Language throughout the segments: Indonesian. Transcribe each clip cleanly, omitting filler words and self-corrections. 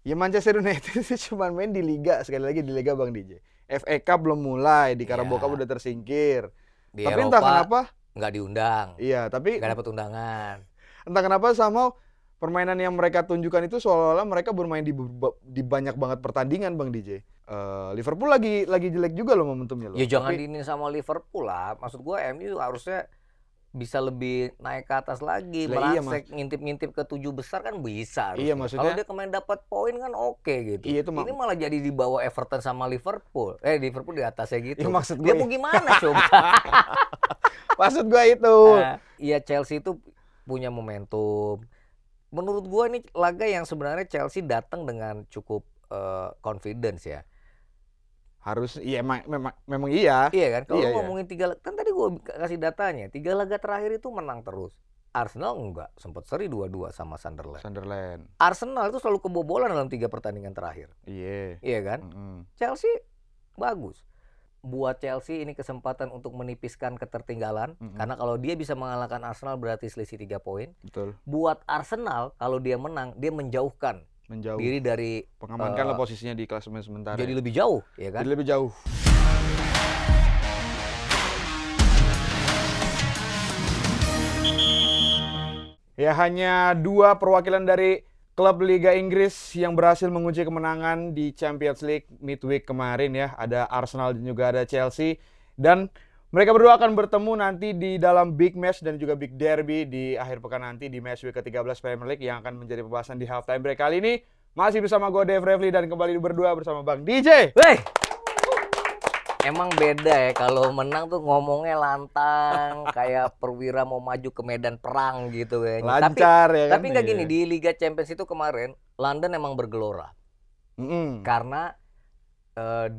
Ya Manchester United itu cuma main di Liga, sekali lagi di Liga Bang DJ. FA Cup belum mulai, di Carabao Cup udah tersingkir. Di Tapi Eropa entah kenapa, nggak diundang, iya, tapi nggak dapat undangan. entah kenapa sama permainan yang mereka tunjukkan itu seolah-olah mereka bermain di banyak banget pertandingan Bang DJ. Liverpool lagi jelek juga loh momentumnya loh. Ya jangan Tapi diinin sama Liverpool lah. Maksud gua MU harusnya bisa lebih naik ke atas lagi, lah iya, merangsek, ngintip-ngintip ke 7 besar kan bisa Iya, harusnya. maksudnya Kalau dia kemarin dapat poin kan oke gitu. iya itu Ini malah jadi di bawah Everton sama Liverpool. Liverpool di atasnya gitu. ya maksud Dia gue mau gimana coba? maksud gue itu. Iya Chelsea itu punya momentum. Menurut gua ini laga yang sebenarnya Chelsea datang dengan cukup confidence ya. Harus iya memang iya. Iya kan? Kalau Iya, iya. ngomongin kan tadi gua kasih datanya, 3 laga terakhir itu menang terus. Arsenal enggak, sempat seri 2-2 sama Sunderland. Arsenal itu selalu kebobolan dalam 3 pertandingan terakhir. Iya. Iya kan? Chelsea bagus. Buat Chelsea ini kesempatan untuk menipiskan ketertinggalan. Karena kalau dia bisa mengalahkan Arsenal berarti selisih 3 poin. Betul. Buat Arsenal kalau dia menang, dia menjauhkan diri dari mengamankan lah posisinya di klasemen sementara. jadi lebih jauh, ya kan? Jadi lebih jauh. Ya hanya 2 perwakilan dari klub Liga Inggris yang berhasil mengunci kemenangan di Champions League midweek kemarin ya. Ada Arsenal dan juga ada Chelsea. Dan mereka berdua akan bertemu nanti di dalam big match dan juga big derby di akhir pekan nanti di match week ke-13 Premier League yang akan menjadi pembahasan di halftime break kali ini. Masih bersama gue Dave Revli dan kembali berdua bersama Bang DJ. Weh! Emang beda ya kalau menang tuh ngomongnya lantang kayak perwira mau maju ke medan perang gitu kayaknya. Lancar ya kan. Tapi nggak gini, di Liga Champions itu kemarin London emang bergelora. Karena 2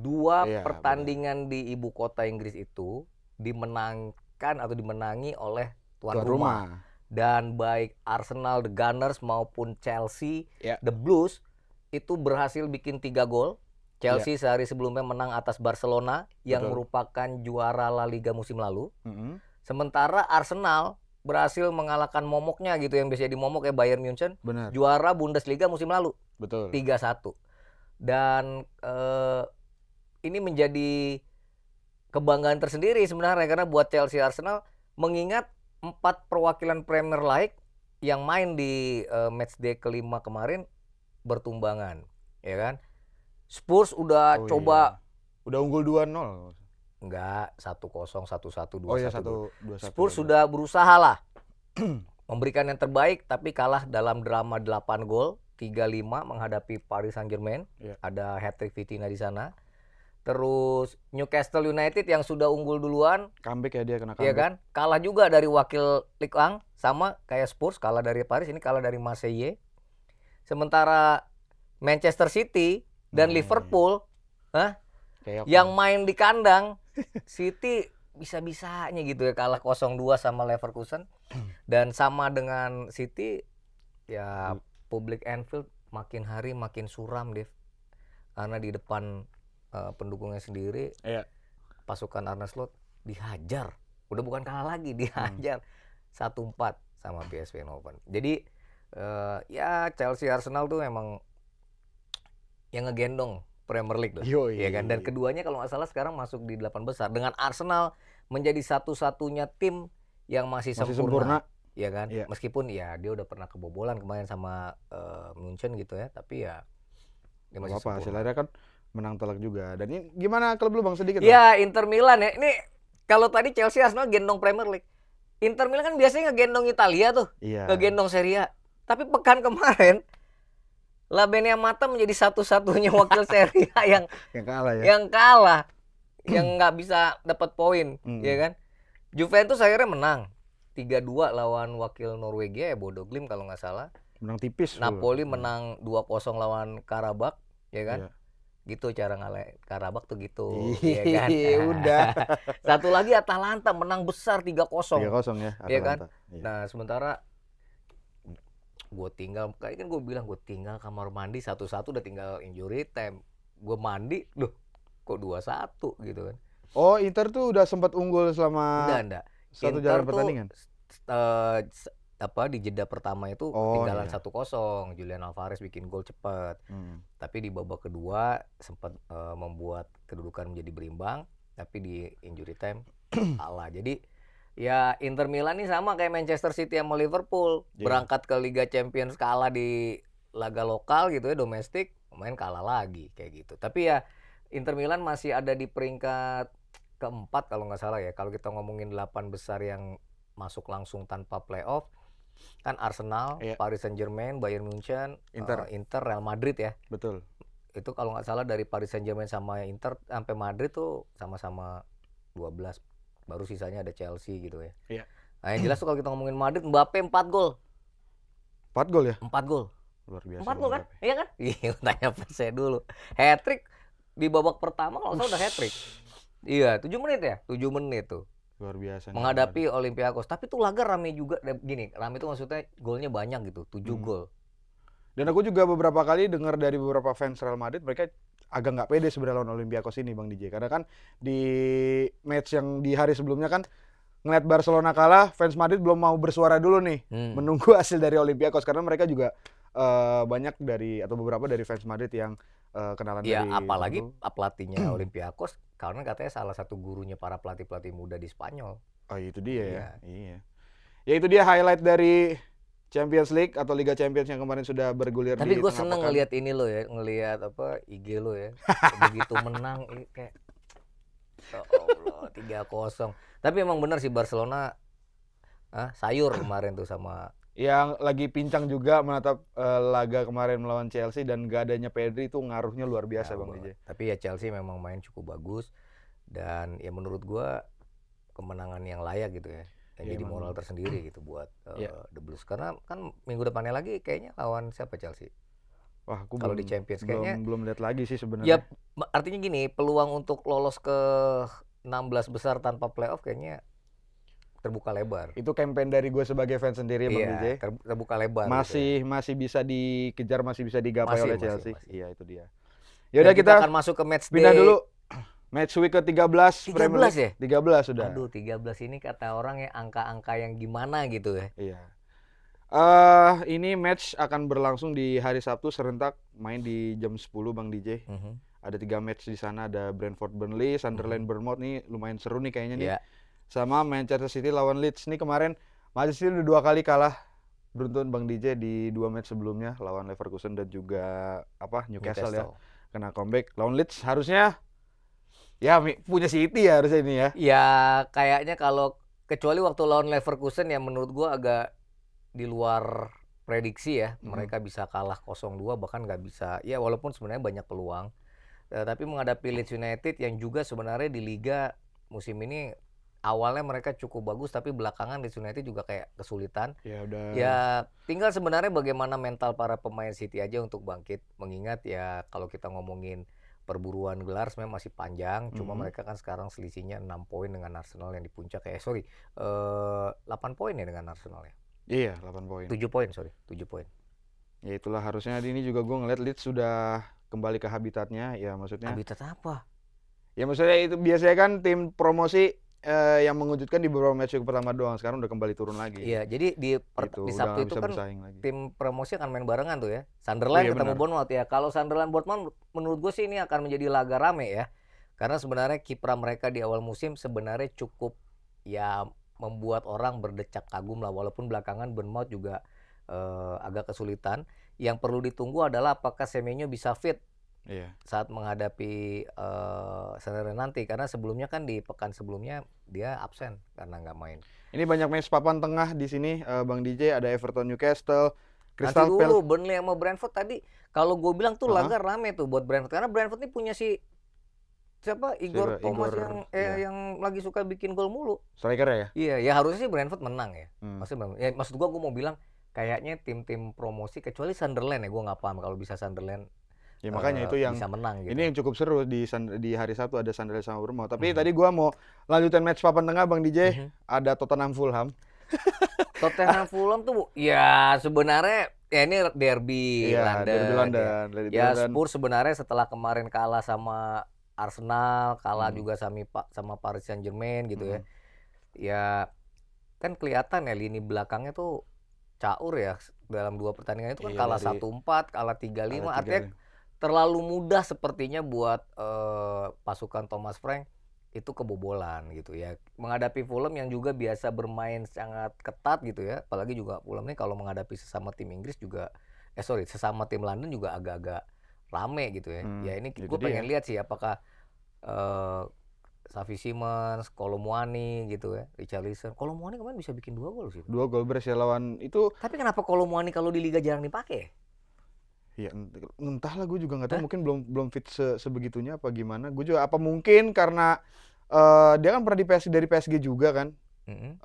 pertandingan di ibu kota Inggris itu dimenangkan atau dimenangi oleh tuan rumah. Dan baik Arsenal, The Gunners maupun Chelsea, The Blues itu berhasil bikin 3 gol. Chelsea sehari sebelumnya menang atas Barcelona yang merupakan juara La Liga musim lalu. Sementara Arsenal berhasil mengalahkan momoknya gitu yang biasanya dimomok ya Bayern Munchen. Juara Bundesliga musim lalu. 3-1. Dan ini menjadi kebanggaan tersendiri sebenarnya karena buat Chelsea Arsenal mengingat 4 perwakilan Premier League yang main di matchday kelima kemarin bertumbangan, ya kan? Spurs udah coba udah unggul 2-0. Enggak, 1-0, 1-1, 2-1. Oh iya 1-2. Spurs sudah berusaha lah memberikan yang terbaik tapi kalah dalam drama 8 gol, 3-5 menghadapi Paris Saint-Germain. Ada hat-trick Vitinha di sana. Terus Newcastle United yang sudah unggul duluan, comeback ya dia kena comeback. Iya kan? Kalah juga dari wakil Ligue 1 sama kayak Spurs, kalah dari Paris, ini kalah dari Marseille. Sementara Manchester City dan Liverpool yang main di kandang, City bisa-bisanya gitu ya kalah 0-2 sama Leverkusen. Dan sama dengan City ya publik Anfield makin hari makin suram, Dev. Karena di depan pendukungnya sendiri, pasukan Arne Slot dihajar. Udah bukan kalah lagi, dihajar 1-4 sama PSV Eindhoven. Jadi ya Chelsea Arsenal tuh emang yang ngegendong Premier League lah. Ya kan? Dan keduanya kalau nggak salah sekarang masuk di 8 besar. Dengan Arsenal menjadi satu-satunya tim yang masih sempurna. Ya kan? Meskipun ya dia udah pernah kebobolan kemarin sama Munchen gitu ya, tapi ya dia masih sempurna. Hasilnya kan menang telak juga. Dan ini gimana klub lu Bang sedikit? Ya Inter Milan ya. Ini kalau tadi Chelsea Arsenal gendong Premier League. Inter Milan kan biasanya ngegendong Italia tuh. Ngegendong Serie A. Tapi pekan kemarin La Beneamata menjadi satu-satunya wakil Serie A yang kalah ya. Yang kalah. Yang nggak bisa dapat poin, ya kan? Juventus akhirnya menang 3-2 lawan wakil Norwegia ya Bodo Glimt kalau nggak salah. Menang tipis. Napoli menang 2-0 lawan Karabakh, ya kan? Gitu cara ngalahin Karabakh tuh gitu, ya kan? Udah. Satu lagi Atalanta menang besar 3-0. 3-0 ya, Atalanta. Ya kan? Nah, sementara gue tinggal, kayak kan gue bilang gue tinggal kamar mandi satu-satu udah tinggal injury time. Gue mandi, loh kok 2-1 gitu kan. Oh, Inter tuh udah sempat unggul selama Enggak. satu jalan pertandingan. di jeda pertama itu Oh, ketinggalan iya. 1-0, Julian Alvarez bikin gol cepat. Tapi di babak kedua sempat membuat kedudukan menjadi berimbang, tapi di injury time kalah. Jadi ya Inter Milan nih sama kayak Manchester City sama Liverpool, Iya. berangkat ke Liga Champions kalah di laga lokal gitu ya, domestik, main kalah lagi kayak gitu. Tapi ya Inter Milan masih ada di peringkat keempat kalau nggak salah ya. Kalau kita ngomongin 8 besar yang masuk langsung tanpa playoff, kan Arsenal, Iya. Paris Saint-Germain, Bayern Munchen, Inter. Inter, Real Madrid ya. Betul. Itu kalau nggak salah dari Paris Saint-Germain sama Inter sampai Madrid tuh sama-sama 12. Baru sisanya ada Chelsea gitu ya. Iya. Nah, yang jelas tuh kalau kita ngomongin Madrid, Mbappe 4 gol. 4 gol ya? 4 gol. Luar biasa. 4 gol kan? Mbappe. Iya kan? Iya, tanya saya dulu. Hat-trick di babak pertama kalau nggak salah udah hat-trick. Iya, 7 menit ya? 7 menit tuh. Luar biasa. Menghadapi Olympiakos. Tapi tuh laga rame juga. Gini, rame itu maksudnya golnya banyak gitu. 7 gol. Dan aku juga beberapa kali dengar dari beberapa fans Real Madrid, mereka agak nggak pede sebenarnya lawan Olympiakos ini, Bang DJ. Karena kan di match yang di hari sebelumnya kan ngeliat Barcelona kalah, fans Madrid belum mau bersuara dulu nih, menunggu hasil dari Olympiakos. Karena mereka juga banyak dari atau beberapa dari fans Madrid yang kenalan Ya, dari apalagi dulu. pelatihnya Olympiakos karena katanya salah satu gurunya para pelatih-pelatih muda di Spanyol. Oh, itu dia ya. Iya. Iya. Ya itu dia highlight dari Champions League atau Liga Champions yang kemarin sudah bergulir Tapi di gue tengah seneng pekan. ngelihat ini lo ya, ngelihat IG lo ya. Begitu menang kayak ya Allah 3-0. Tapi emang benar sih Barcelona sayur kemarin tuh sama Yang lagi pincang juga menatap laga kemarin melawan Chelsea, dan gak adanya Pedri itu ngaruhnya luar biasa, Bang DJ. Tapi ya Chelsea memang main cukup bagus dan ya menurut gua kemenangan yang layak gitu ya. Yang Ya, jadi emang. moral tersendiri gitu buat Ya. The Blues, karena kan minggu depannya lagi kayaknya lawan siapa Chelsea? Wah, aku Kalau belum di Champions kayaknya belum lihat lagi sih ya sebenarnya. artinya gini, peluang untuk lolos ke 16 besar tanpa playoff kayaknya terbuka lebar. Itu campaign dari gue sebagai fans sendiri, Bang DJ. Iya, terbuka lebar gitu ya. Masih bisa dikejar, masih bisa digapai oleh Chelsea. Masih. Iya, itu dia. Dan Ya udah kita akan masuk ke match pindah day dulu. Match week ke-13 Premier 13 League. ya? 13 sudah. Aduh, 13 ini kata orang ya angka-angka yang gimana gitu ya. Iya. Ini match akan berlangsung di hari Sabtu serentak, main di jam 10, Bang DJ. Ada 3 match di sana, ada Brentford Burnley, Sunderland Bournemouth, nih lumayan seru nih kayaknya nih. Iya. Sama Manchester City lawan Leeds. Nih kemarin Manchester City udah 2 kali kalah beruntun, Bang DJ, di 2 match sebelumnya lawan Leverkusen dan juga Newcastle ya. Kena comeback. Lawan Leeds harusnya ya punya City ya harusnya ini ya. Ya kayaknya kalau kecuali waktu lawan Leverkusen ya menurut gua agak di luar prediksi ya. Mereka bisa kalah 0-2 bahkan nggak bisa. Ya walaupun sebenarnya banyak peluang. Tapi menghadapi Leeds United yang juga sebenarnya di liga musim ini awalnya mereka cukup bagus tapi belakangan Leeds United juga kayak kesulitan. Ya udah. Ya tinggal sebenarnya bagaimana mental para pemain City aja untuk bangkit. Mengingat ya kalau kita ngomongin perburuan gelar sebenarnya masih panjang. Cuma mereka kan sekarang selisihnya 6 poin dengan Arsenal yang di puncak. 8 poin ya dengan Arsenal ya. Iya, 8 poin. 7 poin, 7 poin. Ya itulah, harusnya ini juga gue ngeliat Leeds sudah kembali ke habitatnya. Ya maksudnya. Habitat apa? Ya maksudnya itu biasanya kan tim promosi yang mengejutkan di beberapa match pertama doang, sekarang udah kembali turun lagi. Iya, jadi di Sabtu itu kan tim promosi akan main barengan tuh ya. Sunderland ketemu Bournemouth ya. Kalau Sunderland Bournemouth menurut gue sih ini akan menjadi laga rame ya. Karena sebenarnya kiprah mereka di awal musim sebenarnya cukup ya membuat orang berdecak kagum lah, walaupun belakangan Bournemouth juga agak kesulitan. Yang perlu ditunggu adalah apakah Semenyo bisa fit saat menghadapi Sunderland nanti, karena sebelumnya kan di pekan sebelumnya dia absen karena nggak main. Ini banyak match papan tengah di sini, Bang DJ. Ada Everton Newcastle, Crystal Palace. Nanti dulu Burnley sama Brentford tadi. Kalau gue bilang tuh laga rame tuh buat Brentford, karena Brentford ini punya si siapa Igor Thomas yang lagi suka bikin gol mulu. Striker ya? Iya, ya harusnya sih Brentford menang ya. Maksud gue mau bilang kayaknya tim-tim promosi kecuali Sunderland ya, gue nggak paham kalau bisa Sunderland. Ya makanya itu yang bisa menang gitu. Ini yang cukup seru di hari Sabtu, ada Sunderland sama Bournemouth. Tapi tadi gua mau lanjutin match papan tengah, Bang DJ. Ada Tottenham Fulham. Tottenham Fulham tuh ya sebenarnya ya ini derby London. Derby London. Ya Spurs sebenarnya setelah kemarin kalah sama Arsenal, kalah juga sama Paris Saint-Germain gitu ya. Ya kan kelihatan ya lini belakangnya tuh caur ya dalam 2 pertandingan itu kan Iya, kalah dari 1-4, kalah 3-5, kalah artinya 3. terlalu mudah sepertinya buat pasukan Thomas Frank itu kebobolan gitu ya. Menghadapi Fulham yang juga biasa bermain sangat ketat gitu ya. Apalagi juga Fulham ini kalau menghadapi sesama tim Inggris juga sesama tim London juga agak-agak rame gitu ya. Ya ini Itu gue dia. pengen lihat sih apakah eh Xavi Simons, Kolo Muani gitu ya, Richarlison. Kolo Muani kemarin bisa bikin 2 gol sih. 2 gol berhasil lawan itu. Tapi kenapa Kolo Muani kalau di liga jarang dipakai? Ya entahlah, gue juga nggak tahu, Hah? mungkin belum fit sebegitunya apa gimana. Gue juga apa mungkin karena dia kan pernah dari PSG juga kan. Mm-mm.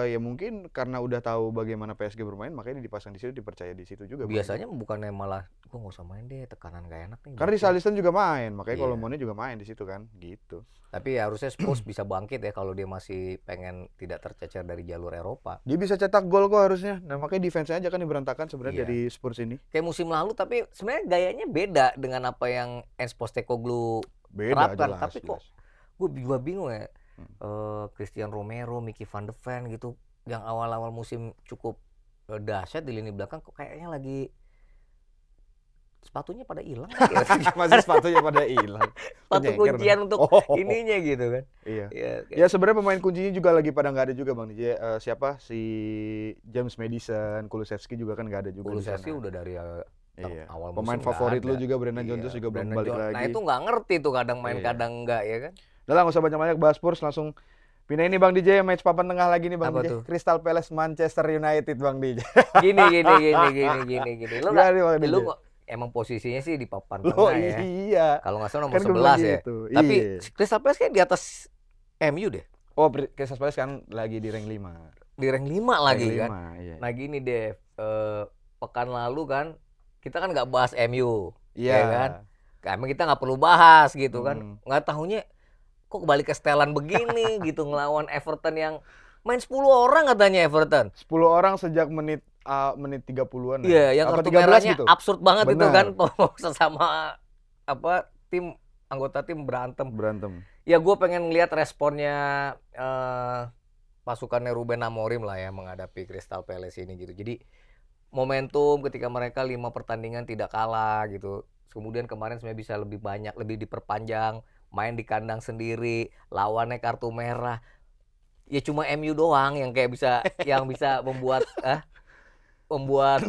Ya mungkin karena udah tahu bagaimana PSG bermain, makanya dia dipasang di situ, dipercaya di situ juga. Biasanya bukannya malah gue nggak usah main deh, tekanan gak enak nih. Karena Richarlison juga main, makanya Iya. kalau Mone juga main di situ kan, gitu. Tapi ya harusnya Spurs bisa bangkit ya kalau dia masih pengen tidak tercecer dari jalur Eropa. Dia bisa cetak gol kok harusnya. Nah makanya defense aja kan diberantakan sebenarnya Iya. dari Spurs ini. Kayak musim lalu, tapi sebenarnya gayanya beda dengan apa yang Ange Postecoglou Beda terapkan. jelas. Tapi kok gue juga bingung ya. Christian Romero, Mickey van de Ven gitu, yang awal-awal musim cukup dahsyat di lini belakang, kok kayaknya lagi sepatunya pada hilang kan ya? Masih sepatunya pada hilang. Sepatu Penyeker kuncian dong. untuk ininya gitu kan. Iya. Ya, Ya sebenarnya pemain kuncinya juga lagi pada nggak ada juga Bang DJ. Siapa si James Madison, Kulusevski juga kan nggak ada juga di Kulusevski sana. udah dari Iya. awal Pemain musim nggak favorit lu ada. juga Brendan Iya, Johnson juga belum Brendan balik Johnson. lagi. Nah itu nggak ngerti tuh, kadang main Iya. kadang enggak ya kan. Udah lah, nggak usah banyak-banyak bahas Spurs, langsung pindah ini Bang DJ, match papan tengah lagi nih Bang Apa DJ. tuh? Crystal Palace Manchester United Bang DJ. Gini. Lu Gimana nih, Bang DJ? lu emang posisinya sih di papan Oh tengah ya. iya. Kalau nggak salah nomor Kan gue 11 bilang ya. gitu. Tapi Iya. Crystal Palace kayak di atas MU deh. Oh, Crystal Palace kan lagi di rank 5. Di rank 5 lagi Rank kan. 5, iya. Nah gini deh, pekan lalu kan kita kan nggak bahas MU, Iya. ya kan? Emang kita nggak perlu bahas gitu kan. Hmm. Nggak tahunya kok balik ke setelan begini gitu ngelawan Everton yang main 10 orang katanya Everton. 10 orang sejak menit 30-an Iya, ya. yang Apa kartu 13 merahnya gitu? absurd banget itu kan. Benar. Sesama apa tim anggota tim berantem. Berantem. Ya gue pengen lihat responnya pasukannya Ruben Amorim lah ya menghadapi Crystal Palace ini gitu. Jadi momentum ketika mereka 5 pertandingan tidak kalah gitu. Kemudian kemarin sebenarnya bisa lebih banyak, lebih diperpanjang, main di kandang sendiri, lawannya kartu merah. Ya cuma MU doang yang kayak bisa membuat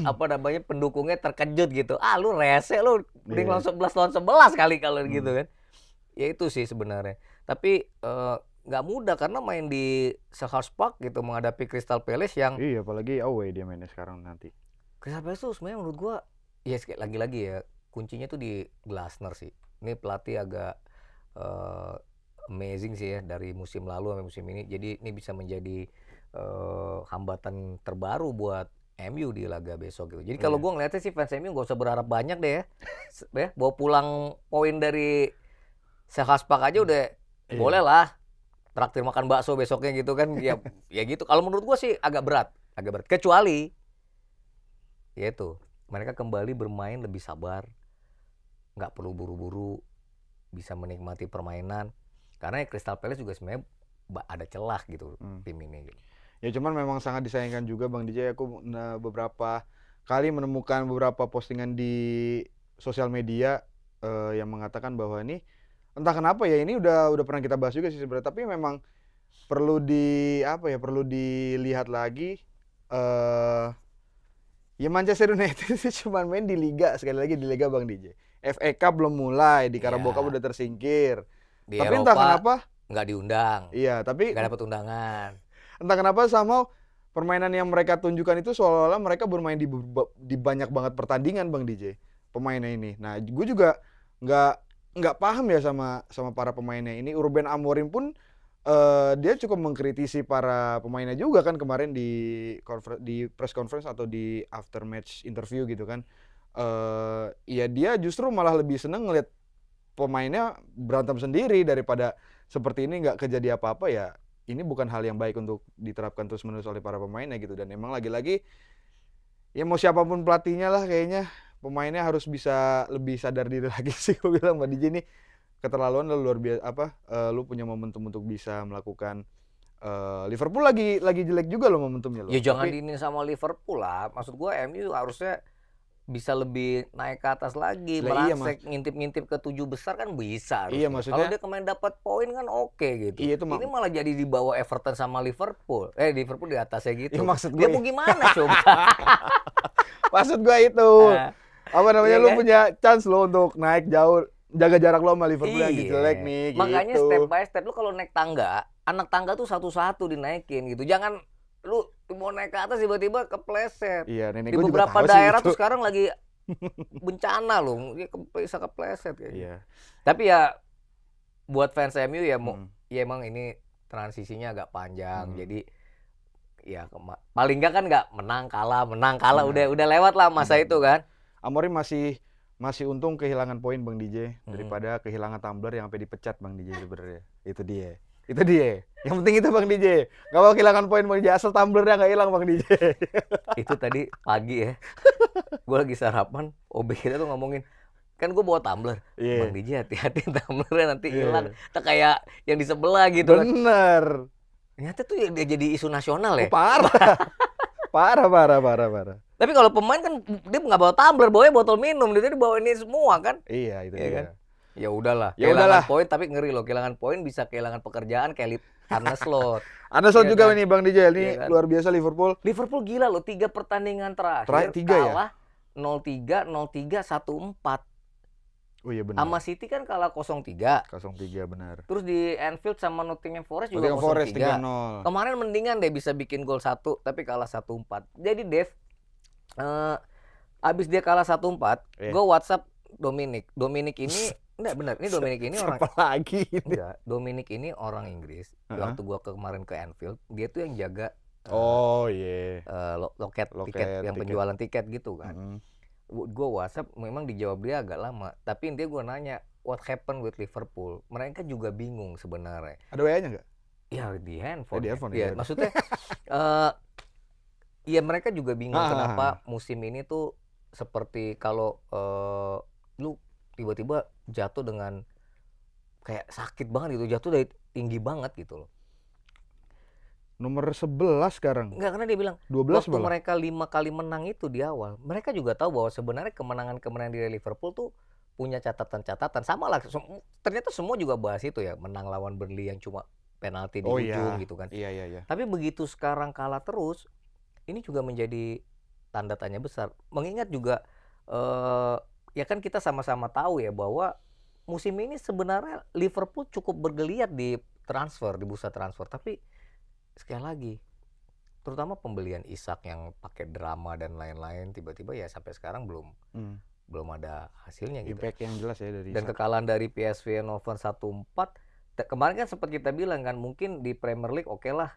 apa namanya pendukungnya terkejut gitu. Lu rese lu, mending lawan 11 lawan 11 kali kalau gitu kan. Ya itu sih sebenarnya. Tapi nggak mudah karena main di Selhurst Park gitu menghadapi Crystal Palace yang Iya, apalagi away dia mainnya sekarang nanti. Crystal Palace tuh sebenarnya menurut gua ya lagi-lagi ya kuncinya tuh di Glasner sih. Ini pelatih agak amazing sih ya dari musim lalu sampai musim ini. Jadi ini bisa menjadi hambatan terbaru buat MU di laga besok gitu. Jadi kalau gua ngeliatnya sih fans MU nggak usah berharap banyak deh ya. Ya bawa pulang poin dari Selhurst Park aja udah boleh lah. Traktir makan bakso besoknya gitu kan. Ya gitu. Kalau menurut gua sih agak berat. Kecuali yaitu mereka kembali bermain lebih sabar, nggak perlu buru-buru, bisa menikmati permainan karena Crystal Palace juga sebenarnya ada celah gitu tim ini gitu. Ya cuman memang sangat disayangkan juga Bang DJ, aku beberapa kali menemukan beberapa postingan di sosial media yang mengatakan bahwa ini entah kenapa ya, ini udah pernah kita bahas juga sih sebenarnya, tapi memang perlu dilihat lagi. Ya Manchester United itu cuma main di Liga, sekali lagi di Liga Bang DJ. FA Cup belum mulai, di Carabao Cup udah tersingkir. Di Tapi Eropa entah kenapa nggak diundang. Iya, tapi nggak dapat undangan. Entah kenapa sama permainan yang mereka tunjukkan itu seolah-olah mereka bermain di banyak banget pertandingan Bang DJ, pemainnya ini. Nah, gue juga nggak paham ya sama para pemainnya ini. Ruben Amorim pun dia cukup mengkritisi para pemainnya juga kan kemarin di press conference atau di after match interview gitu kan. Ya dia justru malah lebih seneng ngeliat pemainnya berantem sendiri daripada seperti ini nggak kejadian apa-apa. Ya ini bukan hal yang baik untuk diterapkan terus-menerus oleh para pemainnya gitu. Dan emang lagi-lagi ya mau siapapun pelatihnya lah, kayaknya pemainnya harus bisa lebih sadar diri lagi sih. Gue bilang Mbak DJ ini keterlaluan, luar biasa. Lu punya momentum untuk bisa melakukan Liverpool lagi jelek juga loh momentumnya loh. Ya jangan Tapi diinin sama Liverpool lah. Maksud gua MU harusnya bisa lebih naik ke atas lagi, Lah iya, merangsek, ngintip-ngintip ke 7 besar kan bisa Iya, harusnya. Kalau maksudnya dia kemarin dapat poin kan oke gitu. iya itu Ini malah jadi dibawa Everton sama Liverpool. Liverpool di atasnya iya gitu. maksud Dia gue mau gimana coba? maksud gue itu. Nah, Apa namanya iya lu kan? punya chance lo untuk naik jauh, jaga jarak lo sama Liverpool yang Iya. jelek nih Makanya gitu. step by step lu kalau naik tangga, anak tangga tuh satu-satu dinaikin gitu. Jangan lu mau naik ke atas tiba-tiba kepleset. Iya, nenek Di gue juga beberapa tahu sih daerah itu. tuh sekarang lagi bencana loh, dia bisa kepleset kayak gitu. Iya. Tapi ya buat fans MU ya Hmm. ya emang ini transisinya agak panjang. Hmm. Jadi ya paling enggak kan nggak menang kalah Benar. udah lewat lah masa Benar, itu benar. kan. Amorim masih untung kehilangan poin Bang DJ Hmm. daripada kehilangan tumbler yang sampai dipecat Bang DJ sebenarnya. Itu dia. Itu dia. Yang penting itu Bang DJ. Gak mau kehilangan poin Bang DJ asal tumblernya gak hilang Bang DJ. Itu tadi pagi ya. Gue lagi sarapan, OB kita tuh ngomongin kan gue bawa tumbler. Iya. Bang DJ hati-hati tumblernya nanti Iya. hilang. Tak kayak yang di sebelah gitu kan. Bener. Ternyata tuh dia jadi isu nasional Oh, ya. parah. parah. Tapi kalau pemain kan dia nggak bawa tumbler, bawanya botol minum, dia bawa ini semua kan. Iya, itu Iya dia. kan? Ya udahlah. Ya Kehilangan udahlah. poin tapi ngeri loh. Kehilangan poin bisa kehilangan pekerjaan kayak Arne Slot. Anda soal Iya juga kan? nih Bang DJ. Ini Iya kan? luar biasa Liverpool. Liverpool gila loh, 3 pertandingan terakhir Tiga ya? kalah 0-3, 0-3, 1-4. Oh iya benar. Sama City kan kalah 0-3. 0-3 benar. Terus di Anfield sama Nottingham Forest juga Nottingham Forest 0-3. 3-0. Kemarin mendingan deh bisa bikin gol 1 tapi kalah 1-4. Jadi Dev abis dia kalah 1-4, Iya. gue WhatsApp Dominic. Dominic ini enggak benar, ini Dominic ini orang Siapa lagi ini? enggak, Dominic ini orang Inggris. Waktu gua kemarin ke Anfield, dia tuh yang jaga Oh iya. loket Loket tiket yang tiket. penjualan tiket gitu kan. Mm-mm. Gue WhatsApp memang dijawab dia agak lama, tapi intinya gue nanya what happened with Liverpool. Mereka juga bingung sebenarnya. Ada WA-nya nggak? Ya di handphone. Di handphone, Ya, ya. maksudnya ya mereka juga bingung Ah. kenapa musim ini tuh seperti kalau lu tiba-tiba jatuh dengan kayak sakit banget gitu, jatuh dari tinggi banget gitu loh. Nomor 11 sekarang. Enggak, karena dia bilang 12 waktu malah. mereka 5 kali menang itu di awal, mereka juga tahu bahwa sebenarnya kemenangan-kemenangan di Liverpool tuh punya catatan-catatan sama lah. Ternyata semua juga bahas itu ya, menang lawan Burnley yang cuma penalti di Oh ujung iya. gitu kan. Iya. Tapi begitu sekarang kalah terus, ini juga menjadi tanda tanya besar. Mengingat juga ya kan kita sama-sama tahu ya bahwa musim ini sebenarnya Liverpool cukup bergeliat di transfer, di bursa transfer. Tapi sekali lagi, terutama pembelian Isak yang pakai drama dan lain-lain, tiba-tiba ya sampai sekarang belum ada hasilnya gitu. Impact yang jelas ya dari Dan kekalahan dari PSV Eindhoven 1-4. Kemarin kan sempat kita bilang kan mungkin di Premier League oke lah,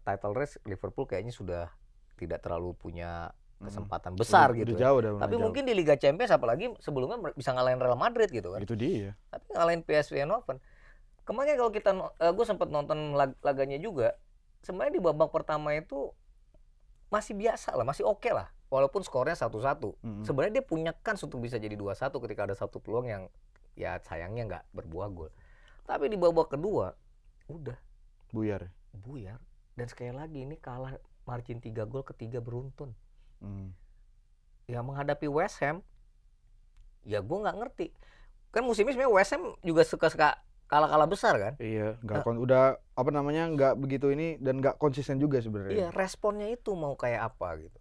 title race Liverpool kayaknya sudah tidak terlalu punya kesempatan besar udah gitu. jauh, Tapi mungkin di Liga Champions apalagi sebelumnya bisa ngalahin Real Madrid gitu kan. itu dia. Tapi ngalahin PSV Eindhoven. Kemarin kalau kita gue sempat nonton laganya juga, sebenarnya di babak pertama itu masih biasa lah, masih oke lah. Walaupun skornya 1-1. Sebenarnya dia punya kans untuk bisa jadi 2-1 ketika ada satu peluang yang ya sayangnya nggak berbuah gol. Tapi di babak kedua udah Buyar. Dan sekali lagi ini kalah margin 3 gol ketiga beruntun. Ya menghadapi West Ham, ya gue nggak ngerti. Kan musim ini sebenarnya West Ham juga suka-suka kalah-kalah besar kan? Iya, udah apa namanya nggak begitu ini dan nggak konsisten juga sebenarnya. Iya, responnya itu mau kayak apa gitu.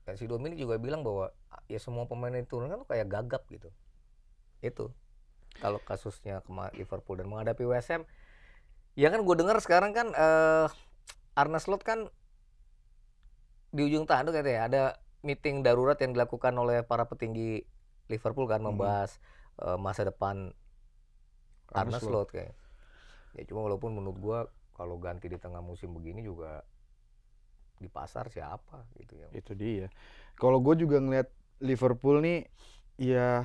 Dan si Dominic juga bilang bahwa ya semua pemain yang diturunkan tuh kayak gagap gitu. Itu kalau kasusnya Liverpool dan menghadapi West Ham, ya kan gue dengar sekarang kan Arne Slot kan di ujung tanduk katanya ada meeting darurat yang dilakukan oleh para petinggi Liverpool kan membahas masa depan Arne Slot kayak. Ya cuma walaupun menurut gua kalau ganti di tengah musim begini juga di pasar siapa gitu ya. Itu dia. Kalau gue juga ngeliat Liverpool nih ya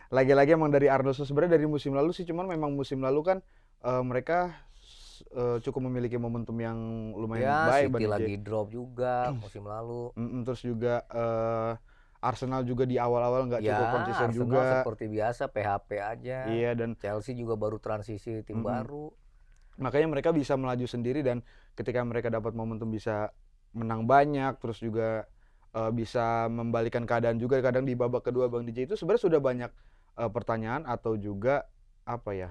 lagi-lagi emang dari Arne Slot sebenarnya dari musim lalu sih, cuman memang musim lalu kan mereka cukup memiliki momentum yang lumayan baik. City lagi drop juga musim lalu. Terus juga Arsenal juga di awal-awal nggak cukup konsisten Arsenal juga. seperti biasa PHP aja. Iya, dan Chelsea juga baru transisi tim baru. Makanya mereka bisa melaju sendiri dan ketika mereka dapat momentum bisa menang banyak, terus juga bisa membalikan keadaan juga kadang di babak kedua Bang DJ itu sebenarnya sudah banyak pertanyaan atau juga apa ya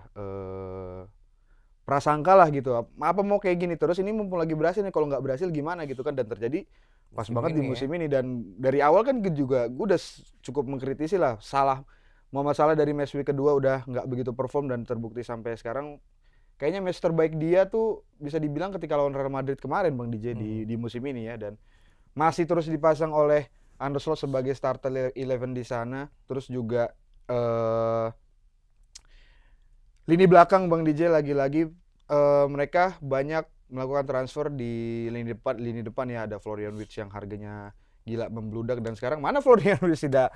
prasangka lah gitu. Apa mau kayak gini terus ini mumpung lagi berhasil nih kalau nggak berhasil gimana gitu kan dan terjadi pas banget di musim ini dan dari awal kan juga gue udah cukup mengkritisi lah Muhammad Salah dari match week kedua udah nggak begitu perform dan terbukti sampai sekarang kayaknya match terbaik dia tuh bisa dibilang ketika lawan Real Madrid kemarin Bang DJ di musim ini ya dan masih terus dipasang oleh Arne Slot sebagai starter 11 di sana. Terus juga lini belakang Bang DJ lagi-lagi mereka banyak melakukan transfer di lini depan ya ada Florian Wirtz yang harganya gila membludak dan sekarang mana Florian Wirtz tidak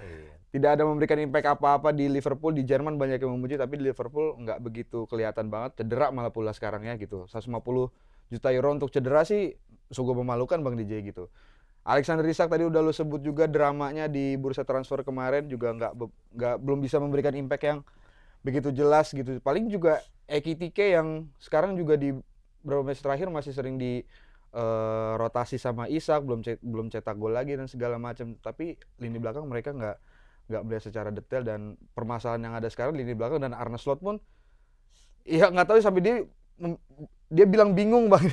ada memberikan impact apa-apa di Liverpool. Di Jerman banyak yang memuji tapi di Liverpool nggak begitu kelihatan banget, cedera malah pula sekarang ya gitu. 150 juta euro untuk cedera sih sungguh memalukan Bang DJ gitu. Alexander Isak tadi udah lo sebut juga dramanya di bursa transfer kemarin juga belum bisa memberikan impact yang begitu jelas gitu. Paling juga Ekitike yang sekarang juga di beberapa match terakhir masih sering di rotasi sama Isak, belum cetak gol lagi dan segala macam. Tapi lini belakang mereka nggak melihat secara detail dan permasalahan yang ada sekarang lini belakang dan Arne Slot pun ya nggak tahu sampai dia bilang bingung Bang.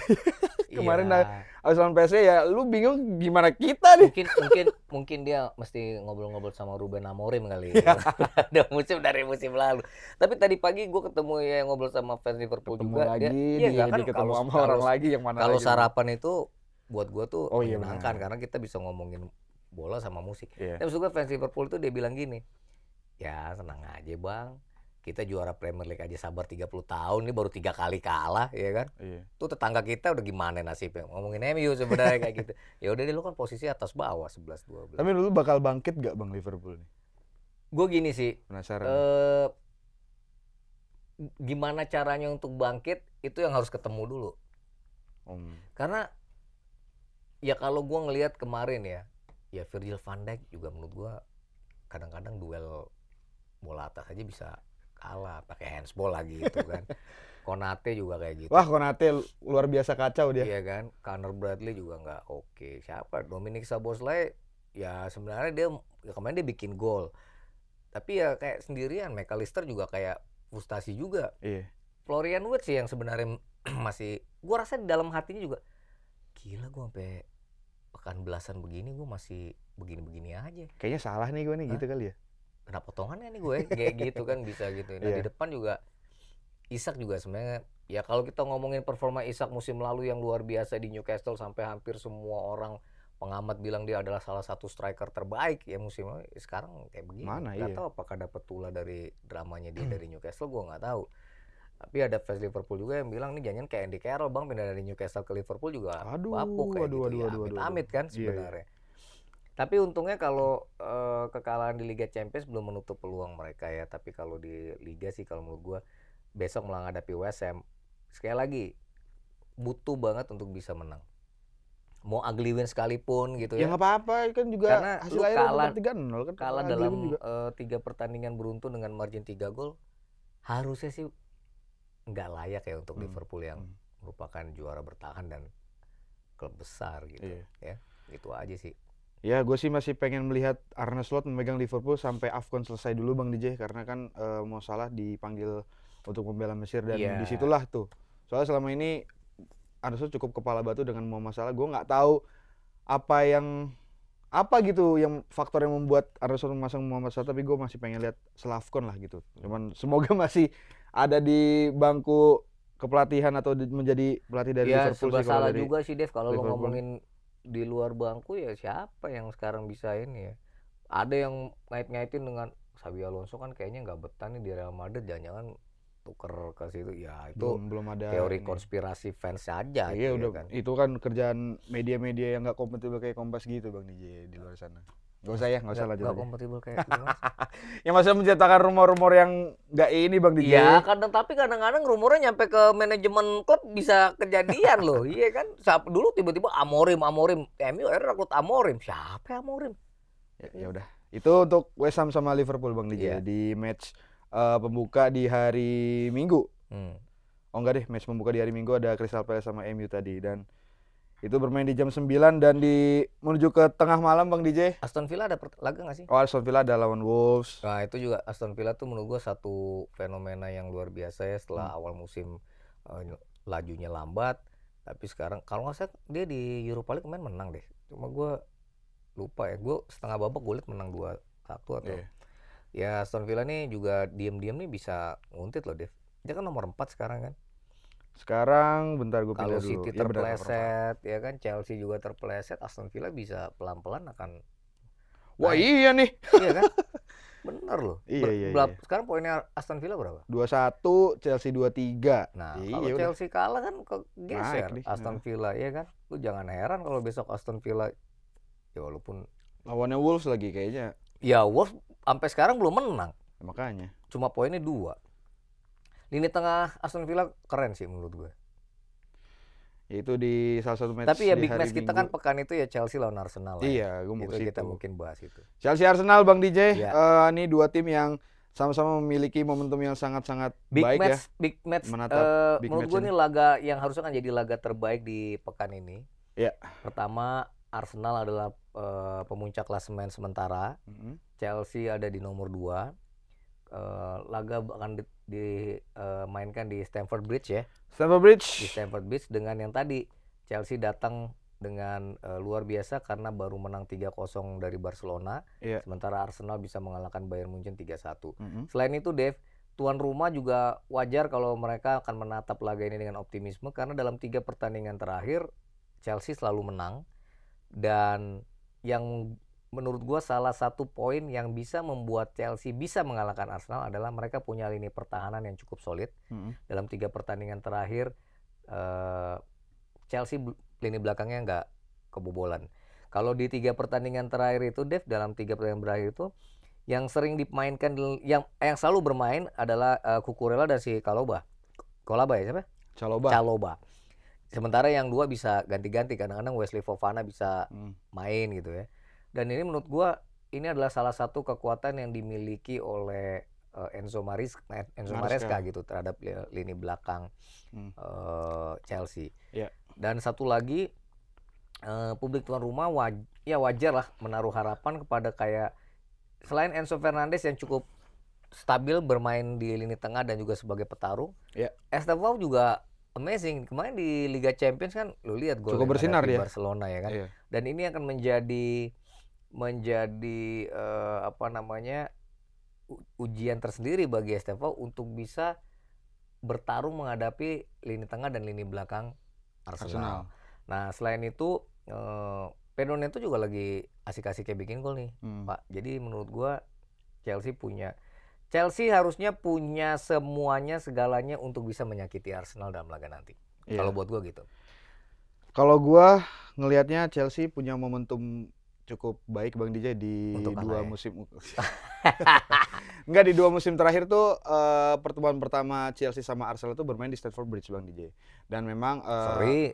Kemarin habis lawan PSG ya lu bingung gimana kita nih. Mungkin dia mesti ngobrol-ngobrol sama Ruben Amorim kali ya. Udah dari musim lalu. Tapi tadi pagi gue ketemu ya ngobrol sama fans Liverpool juga lagi dia kan ketemu sama orang lagi yang mana kalau lagi. sarapan itu buat gue tuh iya, menyenangkan karena kita bisa ngomongin bola sama musik. Iya. Dan maksud gue fans Liverpool tuh dia bilang gini, ya senang aja Bang. Kita juara Premier League aja sabar 30 tahun, ini baru 3 kali kalah, ya kan? Iya. Tuh tetangga kita udah gimana nasibnya? Ngomongin MU sebenarnya kayak gitu. Ya udah deh lu kan posisi atas bawah 11-12. Tapi dulu bakal bangkit gak Bang Liverpool nih? Gue gini sih. Penasaran. Gimana caranya untuk bangkit itu yang harus ketemu dulu. Karena ya kalau gue ngelihat kemarin ya Virgil van Dijk juga menurut gue kadang-kadang duel bola atas aja bisa kalah pakai handsball lagi gitu kan. Konate juga kayak gitu. Wah, Konate luar biasa kacau dia. Iya kan. Connor Bradley juga nggak oke. Siapa? Dominic Szoboszlai ya sebenarnya dia kemarin dia bikin gol. Tapi ya kayak sendirian. McAllister juga kayak frustasi juga. Iya. Florian Wirtz sih yang sebenarnya masih gua rasa di dalam hatinya juga gila gua sampai pekan belasan begini gua masih begini-begini aja. Kayaknya salah nih gua nih gitu kali ya. Kena potongannya nih gue kayak gitu kan bisa gitu. Nah di depan juga Isak juga sebenarnya ya kalau kita ngomongin performa Isak musim lalu yang luar biasa di Newcastle sampai hampir semua orang pengamat bilang dia adalah salah satu striker terbaik ya musim lalu. Sekarang kayak begini. Nggak tahu apakah dapat tulah dari dramanya dia dari Newcastle gue nggak tahu. Tapi ada fans Liverpool juga yang bilang nih jangan kayak Andy Carroll Bang pindah dari Newcastle ke Liverpool juga bapuk kayak gitu. Amit kan sebenarnya. Tapi untungnya kalau kekalahan di Liga Champions belum menutup peluang mereka ya. Tapi kalau di Liga sih kalau menurut gue besok menghadapi West Ham sekali lagi butuh banget untuk bisa menang. Mau ugly win sekalipun gitu ya. Ya nggak apa-apa kan juga karena hasil akhirnya 3-0 kan. Kalah dalam 3 pertandingan beruntun dengan margin 3 gol. Harusnya sih nggak layak ya untuk Liverpool yang merupakan juara bertahan dan klub besar gitu. Ya, gitu aja sih. Ya, gue sih masih pengen melihat Arne Slot memegang Liverpool sampai AFCON selesai dulu Bang DJ karena kan Mo Salah dipanggil untuk membela Mesir dan disitulah tuh. Soalnya selama ini Arne Slot cukup kepala batu dengan Muhammad Salah. Gue nggak tahu apa gitu yang faktor yang membuat Arne Slot memasang Muhammad Salah, tapi gue masih pengen lihat AFCON lah gitu. Cuman semoga masih ada di bangku kepelatihan atau menjadi pelatih dari Liverpool sih. Ya, salah juga sih Dev kalau lo ngomongin di luar bangku ya siapa yang sekarang bisa ini ya. Ada yang ngait-ngaitin dengan Xabi Alonso kan kayaknya nggak betah nih di Real Madrid, jangan-jangan tuker ke situ ya itu belum ada teori konspirasi fans aja. Iya udah kan. Itu kan kerjaan media-media yang nggak kompatibel kayak Kompas gitu Bang DJ di luar sana. Nggak usah lanjut aja. Nggak kompatibel kayak gimana? Yang masih mencetakkan rumor-rumor yang nggak ini Bang DJ. Iya tapi kadang-kadang rumornya nyampe ke manajemen klub bisa kejadian loh. Iya kan. Dulu tiba-tiba Amorim MU akhirnya rekrut Amorim. Siapa Amorim? Ya udah. Itu untuk West Ham sama Liverpool Bang DJ di match pembuka di hari Minggu. Oh enggak deh, match pembuka di hari Minggu ada Crystal Palace sama MU tadi, dan itu bermain di jam 9 dan menuju ke tengah malam Bang DJ. Aston Villa ada laga nggak sih? Oh, Aston Villa ada lawan Wolves. Nah itu juga Aston Villa tuh menurut gue satu fenomena yang luar biasa ya setelah awal musim lajunya lambat, tapi sekarang kalau nggak salah dia di Europa League kemarin menang deh. Cuma gue lupa ya, gue setengah babak gue liat menang 2-1 atau ya. Aston Villa nih juga diam-diam nih bisa nguntit loh Dev. Dia kan nomor 4 sekarang kan. Sekarang bentar gue Kalau pindah dulu. City Ya benar, terpleset ya kan, Chelsea juga terpleset, Aston Villa bisa pelan-pelan akan wah naik. iya nih. Iya kan? Bener loh. Iya. Sekarang poinnya Aston Villa berapa? 21, Chelsea 23. Nah, Iya, kalau udah. Chelsea kalah kan geser Naik nih. Aston Villa ya kan. Lu jangan heran kalau besok Aston Villa ya walaupun Lawannya Wolves lagi kayaknya. ya Wolves sampai sekarang belum menang. Makanya. Cuma poinnya 2. Lini tengah Aston Villa keren sih menurut gue. Itu di salah satu match Tapi ya di big hari match kita Minggu. kan pekan itu ya Chelsea lawan Arsenal lah. Iya, gue mau Itu ke kita situ. mungkin bahas itu. Chelsea Arsenal Bang DJ. Iya. Ini dua tim yang sama-sama memiliki momentum yang sangat-sangat baik ya. Big match. Menatap big Menurut match gue ini. ini laga yang harusnya kan jadi laga terbaik di pekan ini. Iya. Pertama Arsenal adalah pemuncak klasemen sementara. Chelsea ada di nomor 2. Laga akan dimainkan di Stamford Bridge ya. Stamford Bridge. Di Stamford Bridge dengan yang tadi Chelsea datang dengan luar biasa karena baru menang 3-0 dari Barcelona. Iya. Sementara Arsenal bisa mengalahkan Bayern Munchen 3-1. Selain itu Dev, tuan rumah juga wajar kalau mereka akan menatap laga ini dengan optimisme karena dalam 3 pertandingan terakhir Chelsea selalu menang. Dan yang menurut gua salah satu poin yang bisa membuat Chelsea bisa mengalahkan Arsenal adalah mereka punya lini pertahanan yang cukup solid. Dalam 3 pertandingan terakhir Chelsea lini belakangnya nggak kebobolan. Kalau di 3 pertandingan terakhir itu Dev, dalam 3 pertandingan terakhir itu yang sering dimainkan yang selalu bermain adalah Cucurella dan si Chalobah ya siapa? Chalobah. Sementara yang 2 bisa ganti-ganti, kadang-kadang Wesley Fofana bisa main gitu ya. Dan ini menurut gua ini adalah salah satu kekuatan yang dimiliki oleh Enzo Maresca gitu terhadap lini belakang Chelsea. Yeah. Dan satu lagi publik tuan rumah wajar lah menaruh harapan kepada kayak selain Enzo Fernandez yang cukup stabil bermain di lini tengah dan juga sebagai petarung. Yeah. Estevao juga amazing. Kemarin di Liga Champions kan lu lihat gol cukup bersinar di dia. Barcelona ya kan. Yeah. Dan ini akan menjadi ujian tersendiri bagi Estevao untuk bisa bertarung menghadapi lini tengah dan lini belakang Arsenal. Nah, selain itu Pedro Neto juga lagi asik-asiknya bikin gol nih, Pak. Jadi menurut gua Chelsea harusnya punya segalanya untuk bisa menyakiti Arsenal dalam laga nanti. Yeah. Kalau buat gua gitu. Kalau gua ngelihatnya Chelsea punya momentum cukup baik Bang DJ di untuk 2 musim. Enggak, di 2 musim terakhir tuh pertemuan pertama Chelsea sama Arsenal itu bermain di Stamford Bridge Bang DJ. Dan memang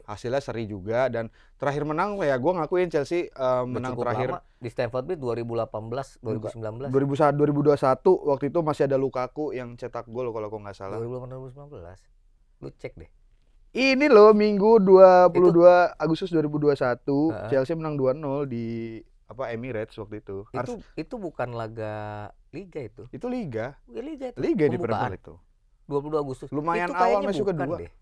hasilnya seri juga, dan terakhir menang ya gue ngakuin Chelsea menang terakhir lama. Di Stamford Bridge 2018, 2019. 2021 waktu itu masih ada Lukaku yang cetak gol kalau nggak salah. 2018. Lu cek deh. Ini loh Minggu 22 Agustus 2021 Chelsea menang 2-0 di Emirates waktu itu. Itu bukan laga liga itu. Itu liga. Ya, liga itu. Liga di Premier League itu. 22 Agustus. Lumayan itu awal masuk kedua. deh.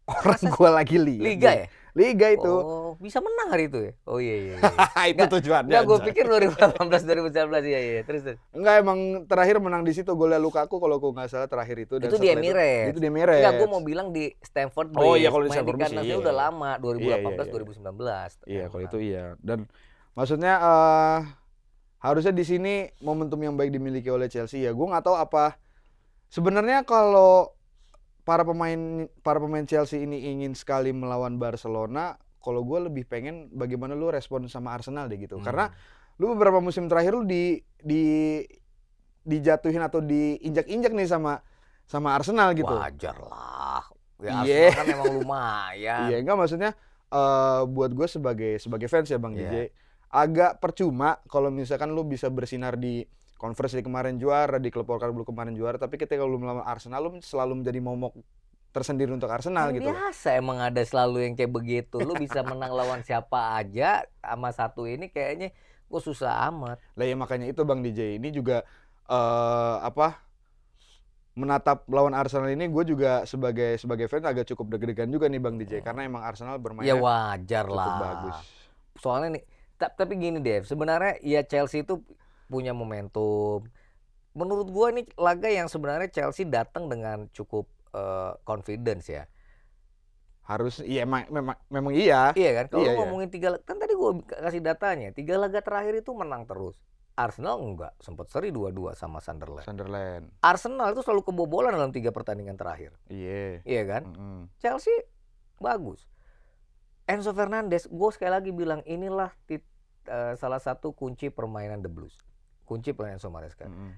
Orang gua lagi lihat. Liga ya? Liga itu. Oh, bisa menang hari itu ya? Oh iya. Itu tujuannya. Enggak, gue pikir 2018 2019 iya. Terus. Enggak, emang terakhir menang di situ golnya Lukaku kalau gua enggak salah terakhir itu. Dan itu di Emirates. Itu di Emirates. Enggak, gue mau bilang di Stamford Bridge. Oh iya, kalau di Stamford Bridge iya. Udah lama 2018 2019. Iya, kalau itu iya. Dan maksudnya harusnya di sini momentum yang baik dimiliki oleh Chelsea ya. Gua nggak tahu apa sebenarnya kalau para pemain Chelsea ini ingin sekali melawan Barcelona, kalau gue lebih pengen bagaimana lu respon sama Arsenal deh gitu. Karena lu beberapa musim terakhir lu dijatuhin atau diinjak-injak nih sama Arsenal gitu. Wajar lah. Ya Arsenal kan emang lumayan. Iya, enggak maksudnya buat gue sebagai fans ya Bang DJ, agak percuma kalau misalkan lu bisa bersinar di Conference League kemarin juara, di klub World Cup kemarin juara, tapi ketika lu melawan Arsenal lu selalu menjadi momok tersendiri untuk Arsenal Kan gitu loh. biasa emang ada selalu yang kayak begitu. Lu bisa menang lawan siapa aja sama satu ini kayaknya kok susah amat. Lah ya makanya itu Bang DJ ini juga menatap lawan Arsenal ini gue juga sebagai fans agak cukup deg-degan juga nih Bang DJ karena emang Arsenal Ya bermainnya wajar cukup bagus. lah. Soalnya nih, tapi gini Dev, sebenarnya ya Chelsea itu punya momentum. Menurut gua ini laga yang sebenarnya Chelsea datang dengan cukup confidence ya. Harus iya memang iya. Iya kan? Kalau Iya lu ya. ngomongin kan tadi gua kasih datanya, 3 laga terakhir itu menang terus. Arsenal enggak, sempat seri 2-2 sama Sunderland. Sunderland. Arsenal itu selalu kebobolan dalam 3 pertandingan terakhir. Iya. Iya kan? Mm-mm. Chelsea bagus. Enzo Fernandez, gue sekali lagi bilang inilah salah satu kunci permainan The Blues. Kunci permainan Enzo Maresca. Mm-mm.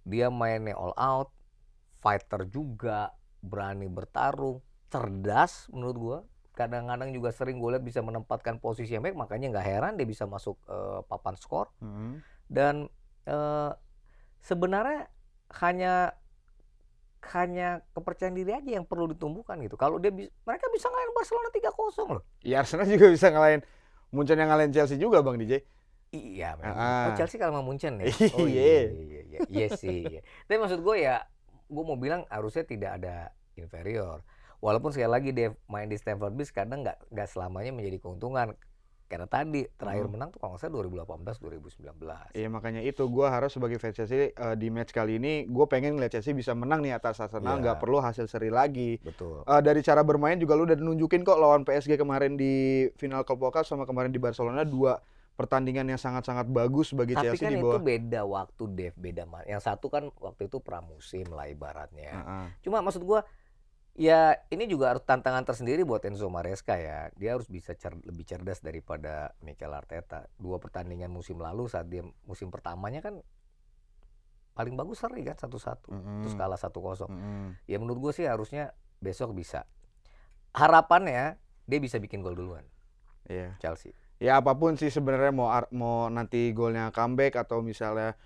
Dia mainnya all out, fighter juga, berani bertarung, cerdas menurut gue. Kadang-kadang juga sering gue lihat bisa menempatkan posisi yang baik, makanya nggak heran dia bisa masuk papan skor. Mm-mm. Dan sebenarnya hanya kepercayaan diri aja yang perlu ditumbuhkan gitu. Kalau mereka bisa ngalahin Barcelona 3-0 loh. Ya Arsenal juga bisa ngalahin Munchen yang ngalahin Chelsea juga Bang DJ. Iya memang. Ah. Oh Chelsea kalah sama Munchen ya. Iya. Oh iya sih. Iya. Tapi maksud gue ya, gue mau bilang harusnya tidak ada inferior. Walaupun sekali lagi dia main di Stamford Bridge kadang nggak selamanya menjadi keuntungan. Karena tadi terakhir menang tuh kalau nggak salah 2018 2019. Iya makanya itu gue harus sebagai fans Chelsea di match kali ini gue pengen ngeliat Chelsea bisa menang nih atas Arsenal, nggak perlu hasil seri lagi. Betul. Dari cara bermain juga lu udah nunjukin kok lawan PSG kemarin di final Club World Cup sama kemarin di Barcelona, 2 pertandingan yang sangat-sangat bagus bagi Tapi Chelsea kan di itu bawah. beda waktu Dev, beda yang satu kan waktu itu pramusim lah ibaratnya. Heeh. Cuma maksud gua ya ini juga harus tantangan tersendiri buat Enzo Maresca ya. Dia harus bisa lebih cerdas daripada Mikel Arteta. 2 pertandingan musim lalu saat dia musim pertamanya kan paling bagus seri kan 1-1. Terus kalah 1-0. Ya menurut gua sih harusnya besok bisa. Harapannya dia bisa bikin gol duluan. Iya. Chelsea. Ya apapun sih sebenarnya mau nanti golnya comeback atau misalnya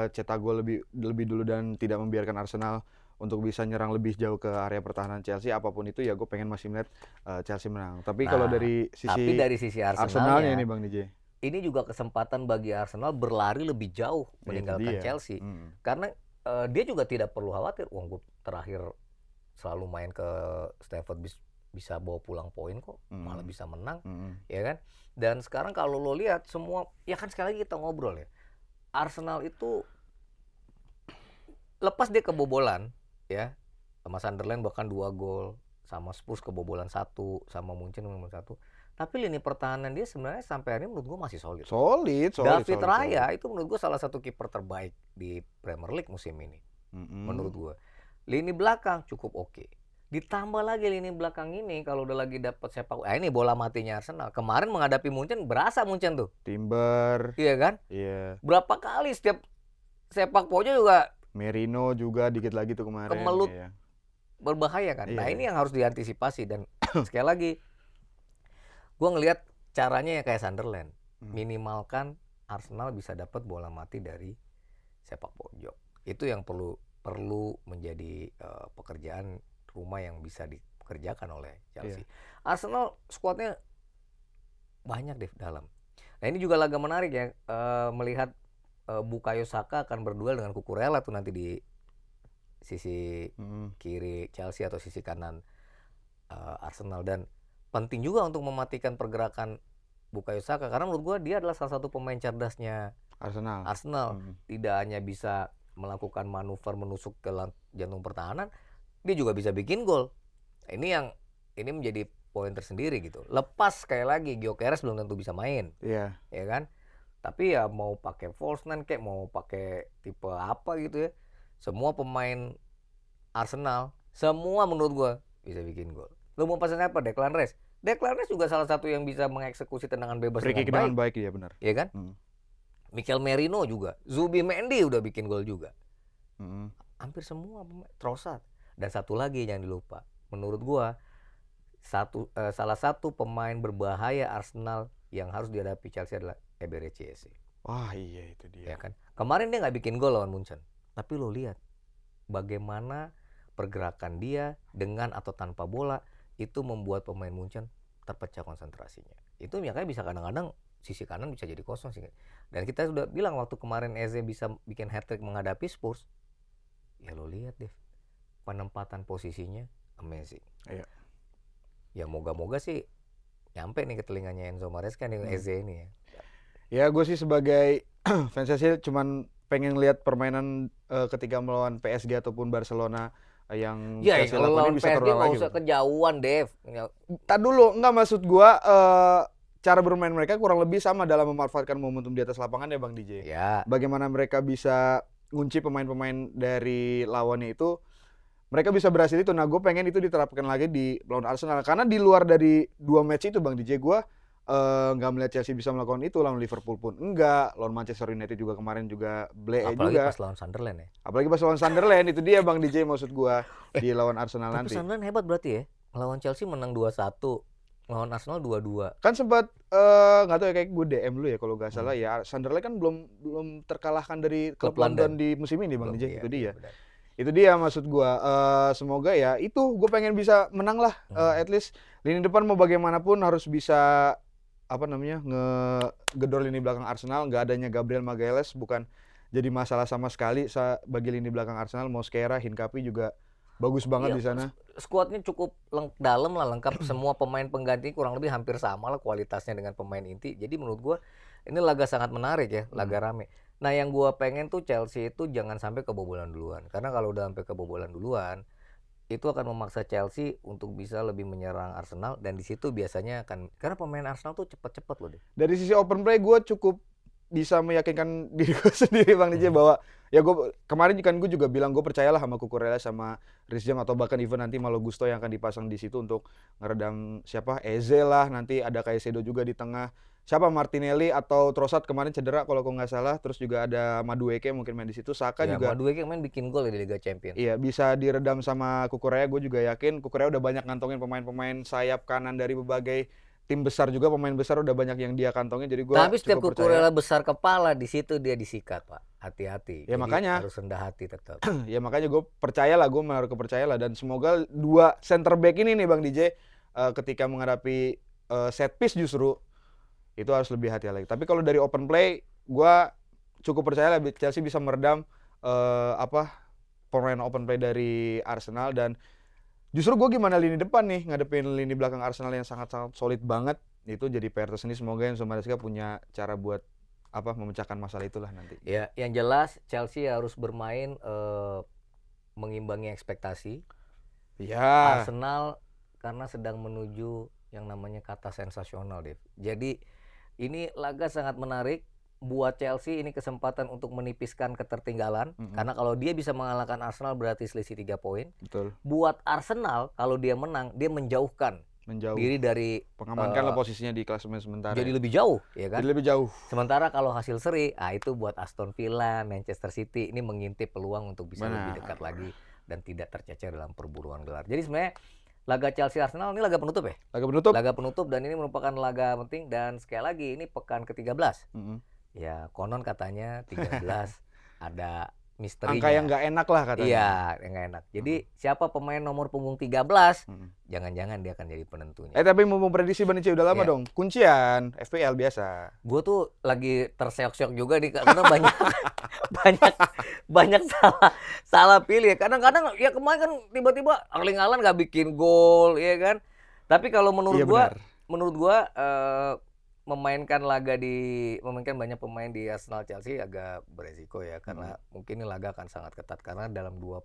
cetak gol lebih dulu dan tidak membiarkan Arsenal untuk bisa nyerang lebih jauh ke area pertahanan Chelsea, apapun itu ya gue pengen masih melihat Chelsea menang. Tapi kalau dari sisi Arsenalnya ini Bang DJ, ini juga kesempatan bagi Arsenal berlari lebih jauh meninggalkan Chelsea. Karena dia juga tidak perlu khawatir, gue terakhir selalu main ke Stamford Bridge bisa bawa pulang poin kok, malah bisa menang, ya kan? Dan sekarang kalau lo lihat semua, ya kan sekali lagi kita ngobrol ya, Arsenal itu lepas dia kebobolan, ya, sama Sunderland bahkan 2 gol, sama Spurs kebobolan 1, sama Munchen kebobolan 1. Tapi lini pertahanan dia sebenarnya sampai hari ini menurut gue masih solid. David Raya itu menurut gue salah satu kiper terbaik di Premier League musim ini, menurut gue. Lini belakang cukup oke. Ditambah lagi lini belakang ini kalau udah lagi dapat sepak, ini bola matinya Arsenal. Kemarin menghadapi Munchen berasa Munchen tuh. Timber. Iya kan? Iya. Berapa kali setiap sepak pojok juga Merino juga dikit lagi tuh kemarin. Kemelut. Iya. Berbahaya kan. Iya. Nah, ini yang harus diantisipasi dan sekali lagi gue ngelihat caranya ya kayak Sunderland. Minimalkan Arsenal bisa dapat bola mati dari sepak pojok. Itu yang perlu menjadi pekerjaan rumah yang bisa dikerjakan oleh Chelsea. Arsenal skuadnya banyak deh dalam. Nah ini juga laga menarik ya, melihat Bukayo Saka akan berduel dengan Cucurella tuh nanti di sisi kiri Chelsea atau sisi kanan Arsenal. Dan penting juga untuk mematikan pergerakan Bukayo Saka karena menurut gua dia adalah salah satu pemain cerdasnya Arsenal. Tidak hanya bisa melakukan manuver menusuk ke jantung pertahanan, dia juga bisa bikin gol. Ini menjadi poin tersendiri gitu. Lepas sekali lagi Gyökeres belum tentu bisa main. Iya. Ya kan? Tapi ya mau pakai false nine kayak mau pakai tipe apa gitu ya. Semua pemain Arsenal, semua menurut gua bisa bikin gol. Lu mau pasang apa? Declan Rice. Declan Rice juga salah satu yang bisa mengeksekusi tendangan bebas dengan baik. Iya benar. Iya kan? Mikel Merino juga. Zubimendi udah bikin gol juga. Hampir semua pemain. Trossard. Dan satu lagi yang dilupa, menurut gua salah satu pemain berbahaya Arsenal yang harus dihadapi Chelsea adalah Eberechi. Wah iya itu dia. Ya kan? Kemarin dia nggak bikin gol lawan Munchen, tapi lo lihat bagaimana pergerakan dia dengan atau tanpa bola itu membuat pemain Munchen terpecah konsentrasinya. Itu makanya bisa kadang-kadang sisi kanan bisa jadi kosong sih. Dan kita sudah bilang waktu kemarin Eze bisa bikin hat-trick menghadapi Spurs. Ya lo lihat deh, penempatan posisinya amazing. Iya. Ya moga-moga sih nyampe nih ke telinganya Enzo Maresca nih Eze ini ya. Ya gue sih sebagai fans Chelsea cuman pengen lihat permainan ketika melawan PSG ataupun Barcelona yang Ya Chelsea kalau lakukan lawan ini bisa PSG terulang nggak lagi. usah Bang. kejauhan Dev. Ya, Tak dulu, enggak maksud gua cara bermain mereka kurang lebih sama dalam memanfaatkan momentum di atas lapangan ya Bang DJ. ya Bagaimana mereka bisa ngunci pemain-pemain dari lawannya itu, mereka bisa berhasil itu. Nah, gue pengen itu diterapkan lagi di lawan Arsenal karena di luar dari 2 match itu Bang DJ, gua nggak melihat Chelsea bisa melakukan itu. Lawan Liverpool pun enggak, lawan Manchester United juga kemarin juga apalagi juga. pas lawan Sunderland ya. Apalagi pas lawan Sunderland itu dia Bang DJ maksud gua di lawan Arsenal Tapi nanti. Sunderland hebat berarti ya. Lawan Chelsea menang 2-1, lawan Arsenal 2-2. Kan sempat nggak tahu ya, kayak gue DM lu ya kalau nggak salah ya, Sunderland kan belum terkalahkan dari klub Klub London London. di musim ini Bang Belum, DJ. iya, Itu iya, dia. benar. Itu dia maksud gua. Semoga ya itu gue pengen bisa menang lah. At least lini depan mau bagaimanapun harus bisa apa namanya ngegedor lini belakang Arsenal. Nggak adanya Gabriel Magalhaes bukan jadi masalah sama sekali bagi lini belakang Arsenal. Mosquera, Hincapie juga bagus banget Iya, di sana. Skuadnya cukup dalam lah, lengkap. Semua pemain pengganti kurang lebih hampir sama lah kualitasnya dengan pemain inti. Jadi menurut gua ini laga sangat menarik ya, laga rame. Nah yang gua pengen tuh Chelsea itu jangan sampai kebobolan duluan. Karena kalau udah sampai kebobolan duluan, itu akan memaksa Chelsea untuk bisa lebih menyerang Arsenal. Dan di situ biasanya akan, karena pemain Arsenal tuh cepet-cepet loh deh. Dari sisi open play gue cukup bisa meyakinkan diri gue sendiri Bang DJ bahwa ya gue kemarin kan gue juga bilang gue percayalah sama Cucurella sama Reece James atau bahkan even nanti Malo Gusto yang akan dipasang di situ untuk ngeredam siapa Eze lah, nanti ada Caicedo juga di tengah, siapa Martinelli atau Trossard kemarin cedera kalau nggak salah, terus juga ada Madueke mungkin main di situ, Saka Ya, juga Madueke main bikin gol ya di Liga Champions. iya bisa diredam sama Cucurella. Gue juga yakin Cucurella udah banyak ngantongin pemain-pemain sayap kanan dari berbagai tim besar juga, pemain besar udah banyak yang dia kantongin, jadi gue Tapi setiap cukup percaya. Cucurella besar kepala di situ dia disikat Pak, hati-hati. Ya, Jadi makanya. harus rendah hati tetap. Ya makanya gue percayalah, gue menaruh kepercayalah, dan semoga 2 center back ini nih Bang DJ ketika menghadapi set piece justru itu harus lebih hati-hati lagi. Tapi kalau dari open play gue cukup percaya lah Chelsea bisa meredam permainan open play dari Arsenal. Dan justru gue gimana lini depan nih ngadepin lini belakang Arsenal yang sangat-sangat solid banget, itu jadi PR tersendiri. Semoga Enzo Maresca punya cara buat memecahkan masalah itulah nanti. Ya, yang jelas Chelsea harus bermain mengimbangi ekspektasi. Ya. Arsenal karena sedang menuju yang namanya kata sensasional, Dev. Jadi ini laga sangat menarik buat Chelsea. Ini kesempatan untuk menipiskan ketertinggalan. Karena kalau dia bisa mengalahkan Arsenal berarti selisih 3 poin. Betul. Buat Arsenal kalau dia menang, dia menjauhkan diri dari mengamankan lah posisinya di klasemen sementara. jadi lebih jauh, ya kan? Jadi lebih jauh. Sementara kalau hasil seri, itu buat Aston Villa, Manchester City ini mengintip peluang untuk bisa lebih dekat lagi dan tidak tercecer dalam perburuan gelar. Jadi sebenarnya laga Chelsea Arsenal ini laga penutup ya? Laga penutup. Laga penutup, dan ini merupakan laga penting. Dan sekali lagi ini pekan ke-13. Ya konon katanya 13 ada misterinya. Angka yang nggak enak lah katanya. Iya, yang nggak enak. Jadi siapa pemain nomor punggung 13, jangan-jangan dia akan jadi penentunya. Tapi mau prediksi Bang Ice udah lama dong. Kuncian FPL biasa. Gue tuh lagi terseok-seok juga nih karena banyak salah pilih. Kadang-kadang ya kemarin kan tiba-tiba Erling Haaland nggak bikin gol, ya kan. Tapi kalau menurut gua memainkan banyak pemain di Arsenal Chelsea agak beresiko ya, karena mungkin ini laga akan sangat ketat karena dalam 2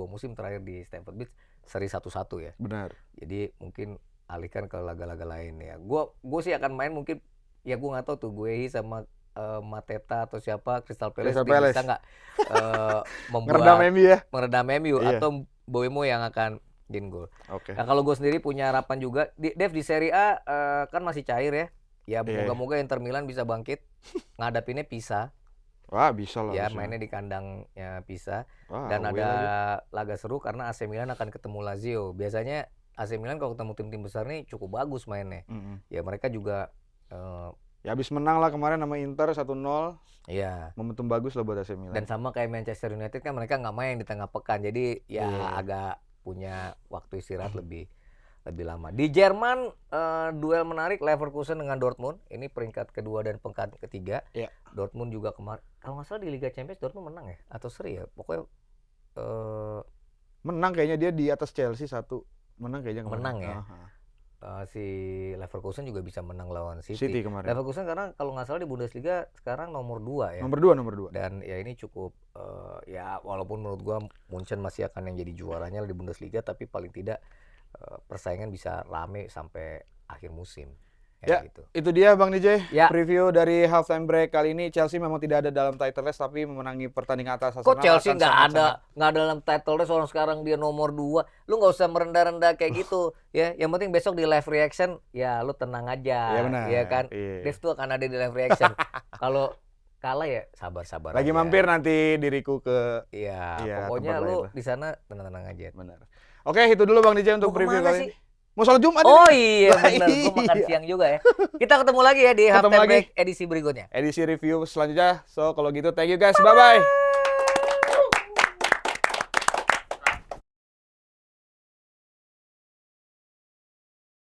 musim terakhir di Stamford Bridge seri 1-1 ya. Benar. Jadi mungkin alihkan ke laga-laga lain ya. Gue sih akan main mungkin ya, gue nggak tahu tuh Guehi sama Mateta atau siapa Crystal Palace bisa nggak meredam MU atau Mbeumo yang akan bikin gol. Nah kalau gue sendiri punya harapan juga Dev di Serie A kan masih cair ya. Ya moga-moga Inter Milan bisa bangkit. Ngadapinnya Pisa. Wah bisa lah. Ya mainnya di kandangnya Pisa. Dan ada laga seru karena AC Milan akan ketemu Lazio. Biasanya AC Milan kalau ketemu tim-tim besar nih cukup bagus mainnya. Ya mereka juga Ya habis menang lah kemarin sama Inter 1-0. Iya. Momentum bagus lah buat AC Milan. Dan sama kayak Manchester United kan mereka nggak main di tengah pekan, jadi ya agak punya waktu istirahat lebih lama. Di Jerman duel menarik Leverkusen dengan Dortmund. Ini peringkat kedua dan peringkat ketiga. Iya. Dortmund juga kemarin kalau nggak salah di Liga Champions Dortmund menang ya atau seri ya. Pokoknya Menang kayaknya dia di atas Chelsea 1. Menang kayaknya kemarin. menang ya. Si Leverkusen juga bisa menang lawan City. City kemarin. Leverkusen karena kalau nggak salah di Bundesliga sekarang nomor 2 ya. Nomor 2. Dan ya ini cukup ya walaupun menurut gua Munchen masih akan yang jadi juaranya di Bundesliga, tapi paling tidak persaingan bisa rame sampai akhir musim. Ya, Gitu. itu dia Bang DJ. Ya. Preview dari halftime break kali ini. Chelsea memang tidak ada dalam title race tapi memenangi pertandingan atas Arsenal. Kok Chelsea akan nggak sangat-sangat- ada dalam title race, orang sekarang dia nomor 2. Lu nggak usah merendah-rendah kayak gitu ya. Yang penting besok di live reaction ya lu tenang aja. Iya benar. Ya kan. Iya. Dev tuh akan ada di live reaction. Kalau kalah ya sabar-sabar Lagi aja. mampir nanti diriku ke Iya, Iya, pokoknya tempat lu lain lah. di sana tenang-tenang aja. benar. Oke, itu dulu Bang DJ untuk Mau preview kemana kali sih? ini. Mau sholat Jumat Oh ini. iya Lah, benar, gua makan iya. siang juga ya. Kita ketemu lagi ya di Ketemu halftime lagi. break edisi berikutnya. Edisi review selanjutnya. So, kalau gitu thank you guys. Bye-bye.